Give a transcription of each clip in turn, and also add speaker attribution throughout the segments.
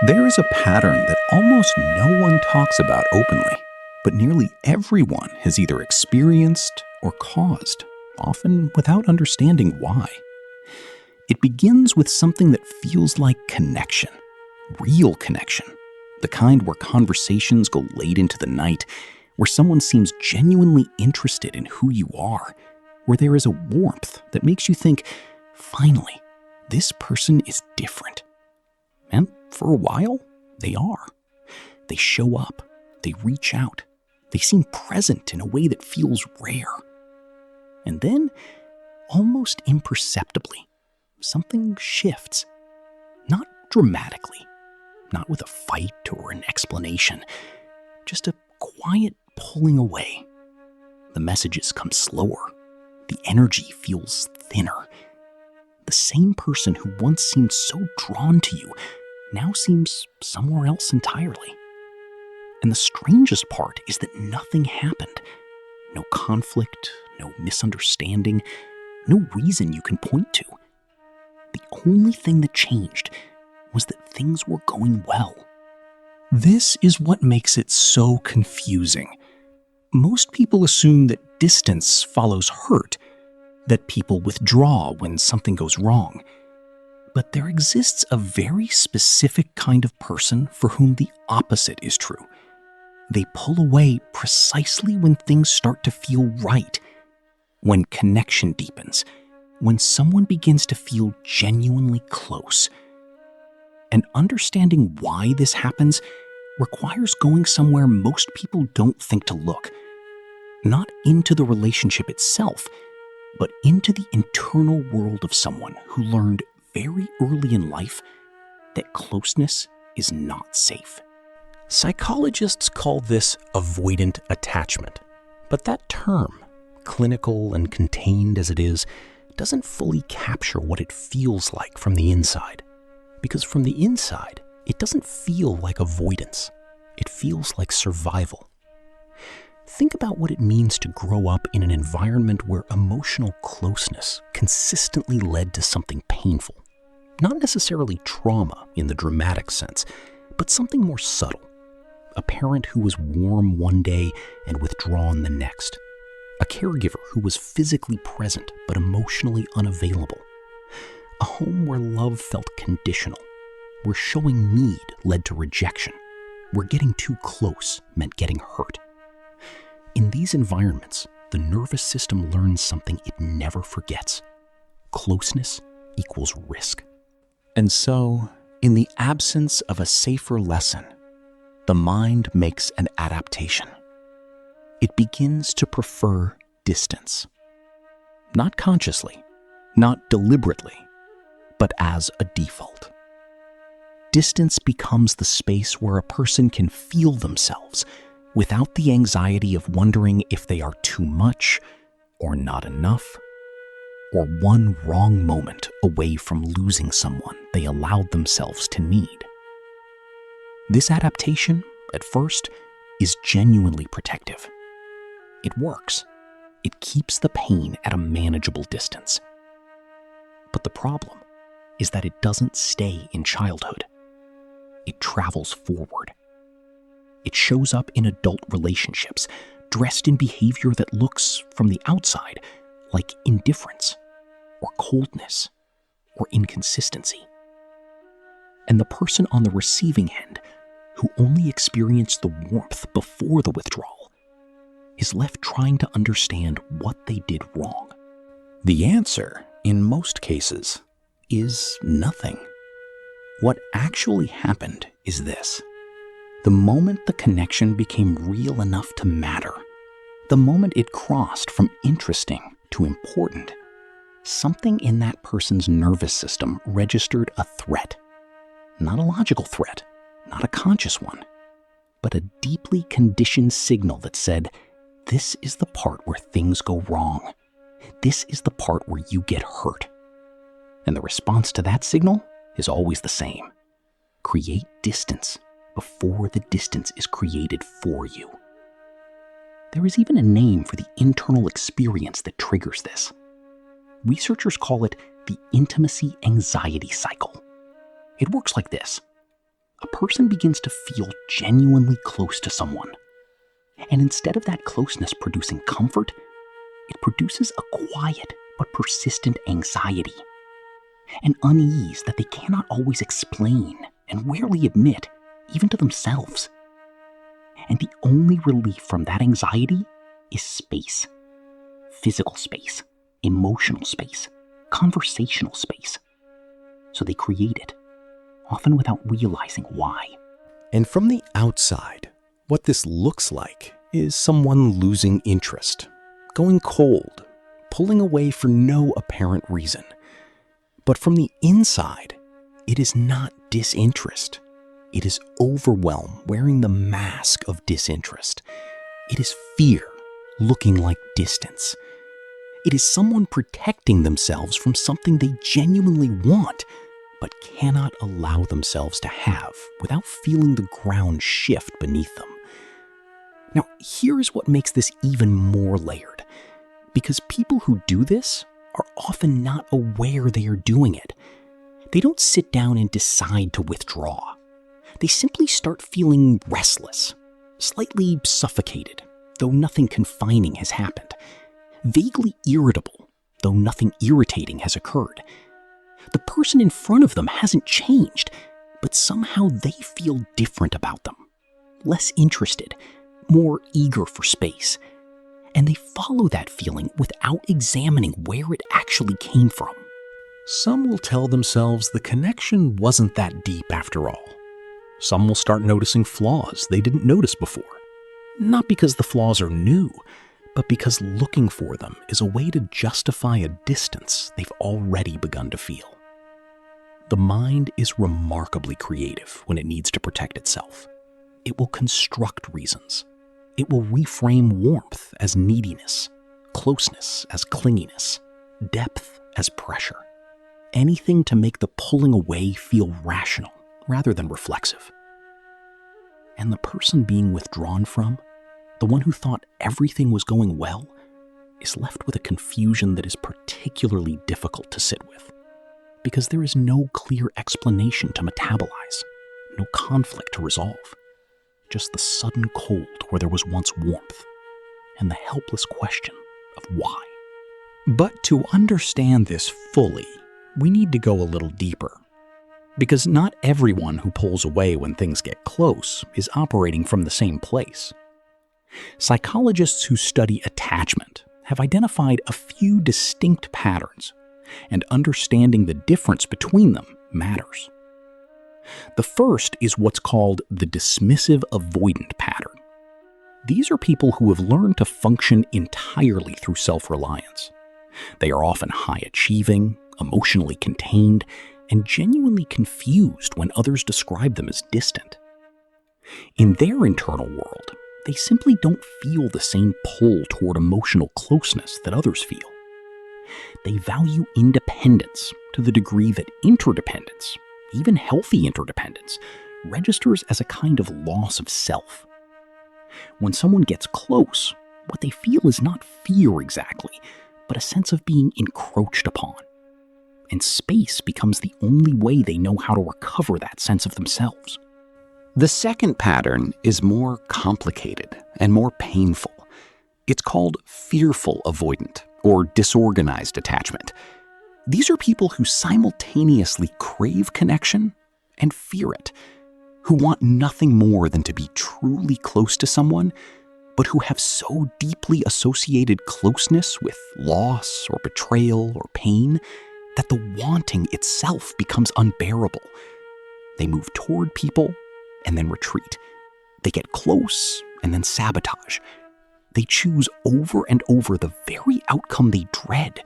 Speaker 1: There is a pattern that almost no one talks about openly, but nearly everyone has either experienced or caused, often without understanding why. It begins with something that feels like connection, real connection, the kind where conversations go late into the night, where someone seems genuinely interested in who you are, where there is a warmth that makes you think, finally, this person is different. And for a while, they are. They show up. They reach out. They seem present in a way that feels rare. And then, almost imperceptibly, something shifts. Not dramatically, not with a fight or an explanation, just a quiet pulling away. The messages come slower. The energy feels thinner. The same person who once seemed so drawn to you now seems somewhere else entirely. And the strangest part is that nothing happened. No conflict, no misunderstanding, no reason you can point to. The only thing that changed was that things were going well. This is what makes it so confusing. Most people assume that distance follows hurt, that people withdraw when something goes wrong. But there exists a very specific kind of person for whom the opposite is true. They pull away precisely when things start to feel right, when connection deepens, when someone begins to feel genuinely close. And understanding why this happens requires going somewhere most people don't think to look. Not into the relationship itself, but into the internal world of someone who learned very early in life that closeness is not safe. Psychologists call this avoidant attachment, but that term, clinical and contained as it is, doesn't fully capture what it feels like from the inside. Because from the inside, it doesn't feel like avoidance. It feels like survival. Think about what it means to grow up in an environment where emotional closeness consistently led to something painful. Not necessarily trauma in the dramatic sense, but something more subtle. A parent who was warm one day and withdrawn the next. A caregiver who was physically present but emotionally unavailable. A home where love felt conditional, where showing need led to rejection, where getting too close meant getting hurt. In these environments, the nervous system learns something it never forgets. Closeness equals risk. And so, in the absence of a safer lesson, the mind makes an adaptation. It begins to prefer distance. Not consciously, not deliberately, but as a default. Distance becomes the space where a person can feel themselves without the anxiety of wondering if they are too much or not enough, or one wrong moment away from losing someone they allowed themselves to need. This adaptation, at first, is genuinely protective. It works. It keeps the pain at a manageable distance. But the problem is that it doesn't stay in childhood. It travels forward. It shows up in adult relationships, dressed in behavior that looks, from the outside, like indifference, or coldness, or inconsistency. And the person on the receiving end, who only experienced the warmth before the withdrawal, is left trying to understand what they did wrong. The answer, in most cases, is nothing. What actually happened is this. The moment the connection became real enough to matter, the moment it crossed from interesting to important, something in that person's nervous system registered a threat. Not a logical threat, not a conscious one, but a deeply conditioned signal that said, this is the part where things go wrong. This is the part where you get hurt. And the response to that signal is always the same. Create distance before the distance is created for you. There is even a name for the internal experience that triggers this. Researchers call it the intimacy anxiety cycle. It works like this. a person begins to feel genuinely close to someone. And instead of that closeness producing comfort, it produces a quiet but persistent anxiety, an unease that they cannot always explain and rarely admit, even to themselves. And the only relief from that anxiety is space. Physical space, emotional space, conversational space. So they create it, often without realizing why.
Speaker 2: And from the outside, what this looks like is someone losing interest, going cold, pulling away for no apparent reason. But from the inside, it is not disinterest. It is overwhelm wearing the mask of disinterest. It is fear looking like distance. It is someone protecting themselves from something they genuinely want, but cannot allow themselves to have without feeling the ground shift beneath them. Now, here's what makes this even more layered. Because people who do this are often not aware they are doing it. They don't sit down and decide to withdraw. They simply start feeling restless, slightly suffocated, though nothing confining has happened, vaguely irritable, though nothing irritating has occurred. The person in front of them hasn't changed, but somehow they feel different about them, less interested, more eager for space. And they follow that feeling without examining where it actually came from. Some will tell themselves the connection wasn't that deep after all. Some will start noticing flaws they didn't notice before. Not because the flaws are new, but because looking for them is a way to justify a distance they've already begun to feel. The mind is remarkably creative when it needs to protect itself. It will construct reasons. It will reframe warmth as neediness, closeness as clinginess, depth as pressure. Anything to make the pulling away feel rational rather than reflexive. And the person being withdrawn from, the one who thought everything was going well, is left with a confusion that is particularly difficult to sit with, because there is no clear explanation to metabolize, no conflict to resolve. Just the sudden cold where there was once warmth, and the helpless question of why.
Speaker 1: But to understand this fully, we need to go a little deeper. Because not everyone who pulls away when things get close is operating from the same place. Psychologists who study attachment have identified a few distinct patterns, and understanding the difference between them matters. The first is what's called the dismissive-avoidant pattern. These are people who have learned to function entirely through self-reliance. They are often high-achieving, emotionally contained, and genuinely confused when others describe them as distant. In their internal world, they simply don't feel the same pull toward emotional closeness that others feel. They value independence to the degree that interdependence, even healthy interdependence, registers as a kind of loss of self. When someone gets close, what they feel is not fear exactly, but a sense of being encroached upon. And space becomes the only way they know how to recover that sense of themselves.
Speaker 2: The second pattern is more complicated and more painful. It's called fearful-avoidant or disorganized attachment. These are people who simultaneously crave connection and fear it, who want nothing more than to be truly close to someone, but who have so deeply associated closeness with loss or betrayal or pain that the wanting itself becomes unbearable. They move toward people and then retreat. They get close and then sabotage. They choose over and over the very outcome they dread,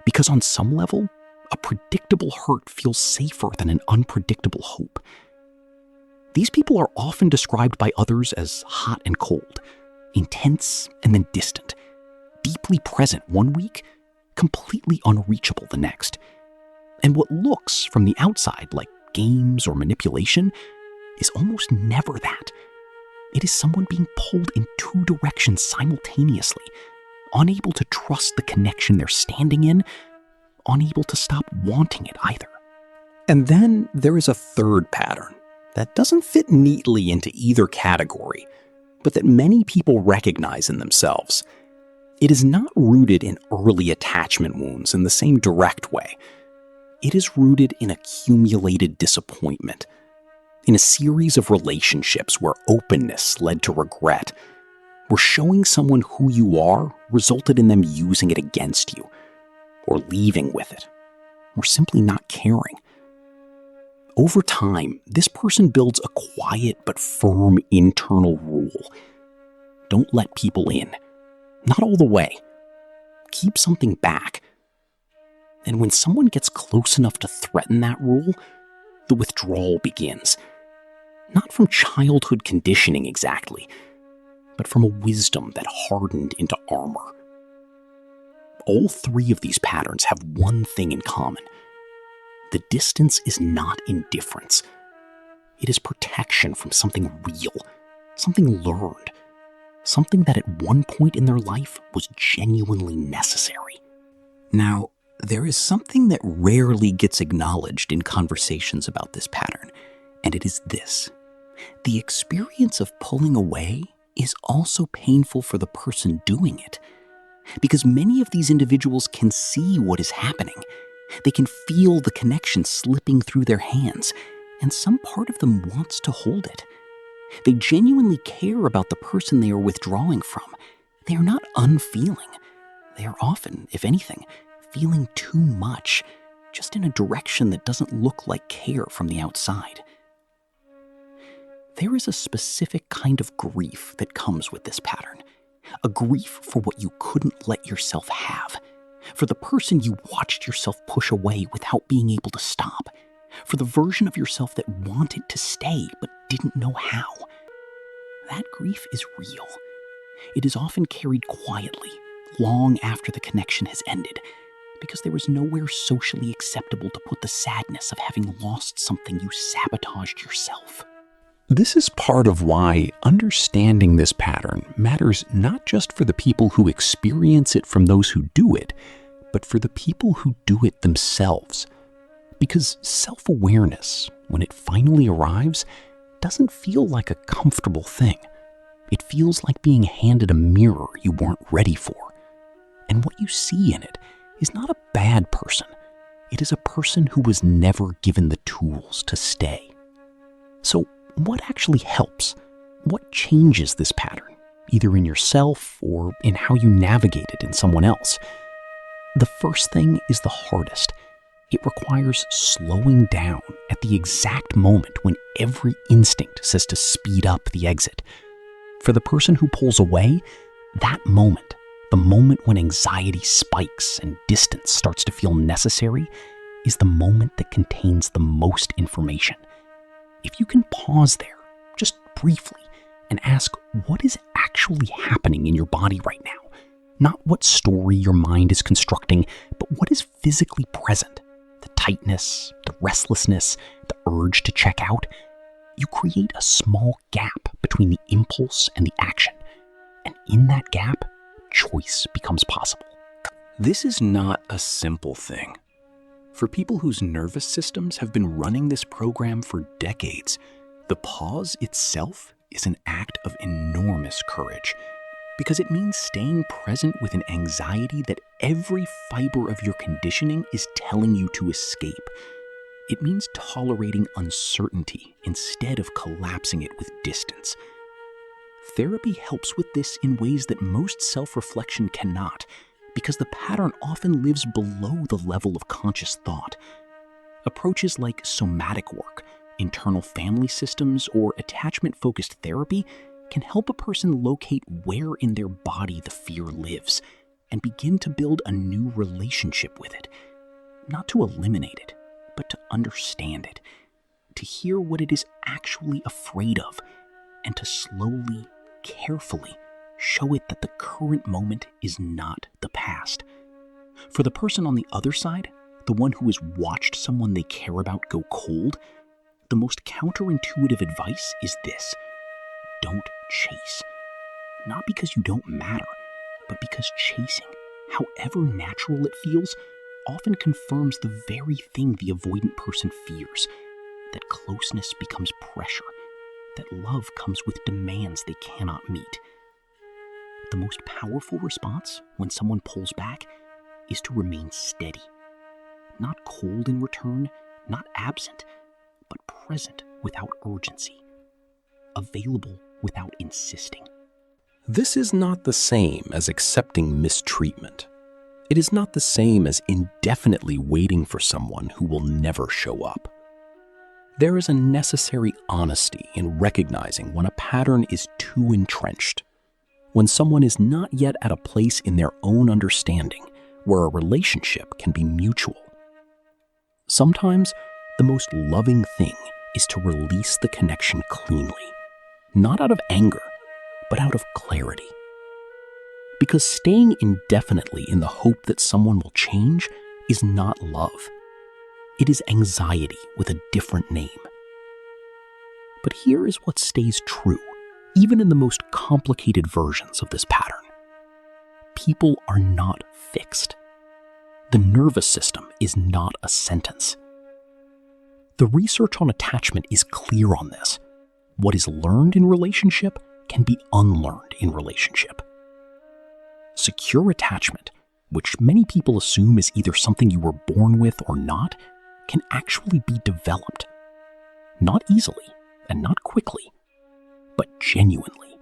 Speaker 2: because on some level, a predictable hurt feels safer than an unpredictable hope. These people are often described by others as hot and cold, intense and then distant, deeply present one week, completely unreachable the next. And what looks from the outside like games or manipulation is almost never that. It is someone being pulled in two directions simultaneously, unable to trust the connection they're standing in, unable to stop wanting it either.
Speaker 1: And then there is a third pattern, that doesn't fit neatly into either category, but that many people recognize in themselves. It is not rooted in early attachment wounds in the same direct way. It is rooted in accumulated disappointment, in a series of relationships where openness led to regret, where showing someone who you are resulted in them using it against you, or leaving with it, or simply not caring. Over time, this person builds a quiet but firm internal rule. Don't let people in. Not all the way. Keep something back. And when someone gets close enough to threaten that rule, the withdrawal begins. Not from childhood conditioning exactly, but from a wisdom that hardened into armor. All three of these patterns have one thing in common. The distance is not indifference. It is protection from something real, something learned, something that at one point in their life was genuinely necessary. Now, there is something that rarely gets acknowledged in conversations about this pattern, and it is this. The experience of pulling away is also painful for the person doing it, because many of these individuals can see what is happening. They can feel the connection slipping through their hands, and some part of them wants to hold it. They genuinely care about the person they are withdrawing from. They are not unfeeling. They are often, if anything, feeling too much, just in a direction that doesn't look like care from the outside. There is a specific kind of grief that comes with this pattern. A grief for what you couldn't let yourself have. For the person you watched yourself push away without being able to stop. For the version of yourself that wanted to stay but didn't know how. That grief is real. It is often carried quietly, long after the connection has ended, because there is nowhere socially acceptable to put the sadness of having lost something you sabotaged yourself.
Speaker 2: This is part of why understanding this pattern matters not just for the people who experience it from those who do it, but for the people who do it themselves. Because self-awareness, when it finally arrives, doesn't feel like a comfortable thing. It feels like being handed a mirror you weren't ready for. And what you see in it is not a bad person. It is a person who was never given the tools to stay. So, what actually helps? What changes this pattern, either in yourself or in how you navigate it in someone else? The first thing is the hardest. It requires slowing down at the exact moment when every instinct says to speed up the exit. For the person who pulls away, that moment, the moment when anxiety spikes and distance starts to feel necessary, is the moment that contains the most information. If you can pause there, just briefly, and ask what is actually happening in your body right now, not what story your mind is constructing, but what is physically present, the tightness, the restlessness, the urge to check out, you create a small gap between the impulse and the action. And in that gap, choice becomes possible. This is not a simple thing. For people whose nervous systems have been running this program for decades, the pause itself is an act of enormous courage, because it means staying present with an anxiety that every fiber of your conditioning is telling you to escape. It means tolerating uncertainty instead of collapsing it with distance. Therapy helps with this in ways that most self-reflection cannot, because the pattern often lives below the level of conscious thought. Approaches like somatic work, internal family systems, or attachment-focused therapy can help a person locate where in their body the fear lives and begin to build a new relationship with it. Not to eliminate it, but to understand it, to hear what it is actually afraid of, and to slowly, carefully show it that the current moment is not the past. For the person on the other side, the one who has watched someone they care about go cold, the most counterintuitive advice is this: don't chase. Not because you don't matter, but because chasing, however natural it feels, often confirms the very thing the avoidant person fears. that closeness becomes pressure, that love comes with demands they cannot meet. The most powerful response when someone pulls back is to remain steady. Not cold in return, not absent, but present without urgency. Available without insisting.
Speaker 1: This is not the same as accepting mistreatment. It is not the same as indefinitely waiting for someone who will never show up. There is a necessary honesty in recognizing when a pattern is too entrenched, when someone is not yet at a place in their own understanding where a relationship can be mutual. Sometimes, the most loving thing is to release the connection cleanly, not out of anger, but out of clarity. Because staying indefinitely in the hope that someone will change is not love. It is anxiety with a different name. But here is what stays true, even in the most complicated versions of this pattern. People are not fixed. The nervous system is not a sentence. The research on attachment is clear on this. What is learned in relationship can be unlearned in relationship. Secure attachment, which many people assume is either something you were born with or not, can actually be developed. Not easily and not quickly, but genuinely.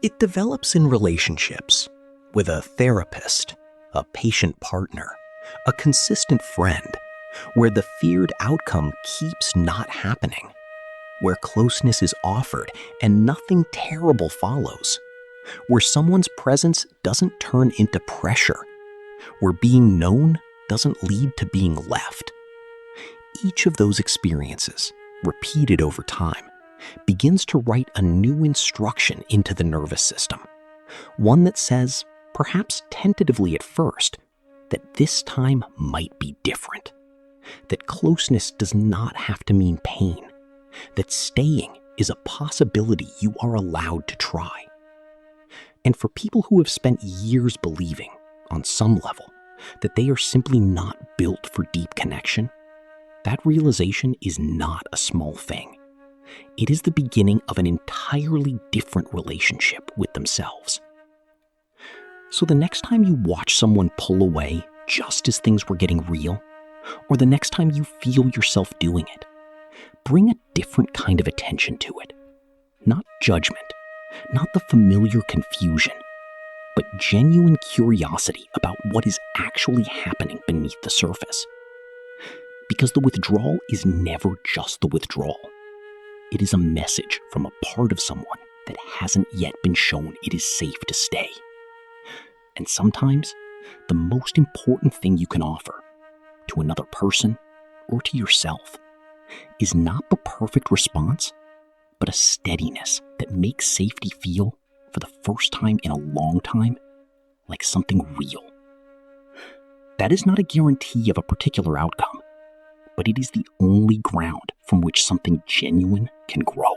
Speaker 1: It develops in relationships with a therapist, a patient partner, a consistent friend, where the feared outcome keeps not happening, where closeness is offered and nothing terrible follows, where someone's presence doesn't turn into pressure, where being known doesn't lead to being left. Each of those experiences, repeated over time, begins to write a new instruction into the nervous system, one that says, perhaps tentatively at first, that this time might be different, that closeness does not have to mean pain, that staying is a possibility you are allowed to try. And for people who have spent years believing, on some level, that they are simply not built for deep connection, that realization is not a small thing. It is the beginning of an entirely different relationship with themselves. So the next time you watch someone pull away just as things were getting real, or the next time you feel yourself doing it, bring a different kind of attention to it. Not judgment, not the familiar confusion, but genuine curiosity about what is actually happening beneath the surface. Because the withdrawal is never just the withdrawal. It is a message from a part of someone that hasn't yet been shown it is safe to stay. And sometimes, the most important thing you can offer to another person or to yourself is not the perfect response, but a steadiness that makes safety feel, for the first time in a long time, like something real. That is not a guarantee of a particular outcome, but it is the only ground from which something genuine can grow.